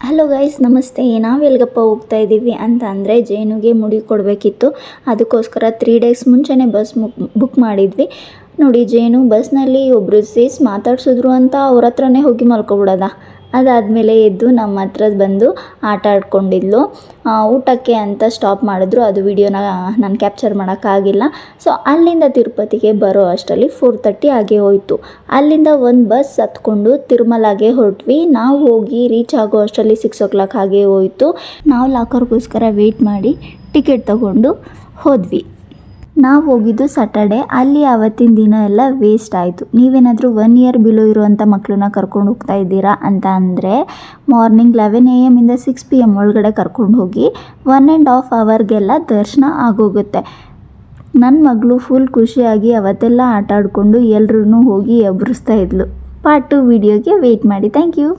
Hello guys, ನಮಸ್ತೆ. ನಾವು ಎಲ್ಗಪ್ಪ ಹೋಗ್ತಾ ಇದ್ದೀವಿ ಅಂತ ಅಂದರೆ ಜೇನುಗೆ ಮುಡಿ ಕೊಡಬೇಕಿತ್ತು. ಅದಕ್ಕೋಸ್ಕರ 3 ಡೇಸ್ ಮುಂಚೆನೇ ಬಸ್ ಬುಕ್ ಮಾಡಿದ್ವಿ. ನೋಡಿ, ಜೇನು ಬಸ್ನಲ್ಲಿ ಒಬ್ಬರು ಸೇಸ್ ಮಾತಾಡ್ಸಿದ್ರು ಅಂತ ಅವ್ರ ಹತ್ರನೇ ಹೋಗಿ ಮಲ್ಕೊಬಿಡೋದ. ಅದಾದಮೇಲೆ ಎದ್ದು ನಮ್ಮ ಹತ್ರ ಬಂದು ಆಟ ಆಡ್ಕೊಂಡಿದ್ಲು. ಊಟಕ್ಕೆ ಅಂತ ಸ್ಟಾಪ್ ಮಾಡಿದ್ರು. ಅದು ವಿಡಿಯೋನ ನಾನು ಕ್ಯಾಪ್ಚರ್ ಮಾಡೋಕ್ಕಾಗಿಲ್ಲ. ಸೊ ಅಲ್ಲಿಂದ ತಿರುಪತಿಗೆ ಬರೋ ಅಷ್ಟರಲ್ಲಿ 4:30 ಆಗೇ ಹೋಯಿತು. ಅಲ್ಲಿಂದ ಒಂದು ಬಸ್ ಹತ್ಕೊಂಡು ತಿರುಮಲಾಗೆ ಹೊರಟ್ವಿ. ನಾವು ಹೋಗಿ ರೀಚ್ ಆಗೋ ಅಷ್ಟರಲ್ಲಿ 6 o'clock ಆಗೇ ಹೋಯಿತು. ನಾವು ಲಾಕರ್ಗೋಸ್ಕರ ವೆಯ್ಟ್ ಮಾಡಿ ಟಿಕೆಟ್ ತಗೊಂಡು ಹೋದ್ವಿ. ನಾವು ಹೋಗಿದ್ದು ಸ್ಯಾಟರ್ಡೆ. ಅಲ್ಲಿ ಆವತ್ತಿನ ದಿನ ಎಲ್ಲ ವೇಸ್ಟ್ ಆಯಿತು. ನೀವೇನಾದರೂ 1 year ಬಿಲೋ ಇರುವಂಥ ಮಕ್ಕಳನ್ನ ಕರ್ಕೊಂಡು ಹೋಗ್ತಾ ಇದ್ದೀರಾ ಅಂತ ಅಂದರೆ ಮಾರ್ನಿಂಗ್ 11 AM ಇಂದ 6 PM ಒಳಗಡೆ ಕರ್ಕೊಂಡು ಹೋಗಿ 1.5 hourಗೆಲ್ಲ ದರ್ಶನ ಆಗೋಗುತ್ತೆ. ನನ್ನ ಮಗಳು ಫುಲ್ ಖುಷಿಯಾಗಿ ಅವತ್ತೆಲ್ಲ ಆಟ ಆಡಿಕೊಂಡು ಎಲ್ರೂ ಹೋಗಿ ಎಬ್ಬರಿಸ್ತಾ ಇದ್ಲು. ಪಾರ್ಟ್ 2 ವಿಡಿಯೋಗೆ ವೆಯ್ಟ್ ಮಾಡಿ. Thank you.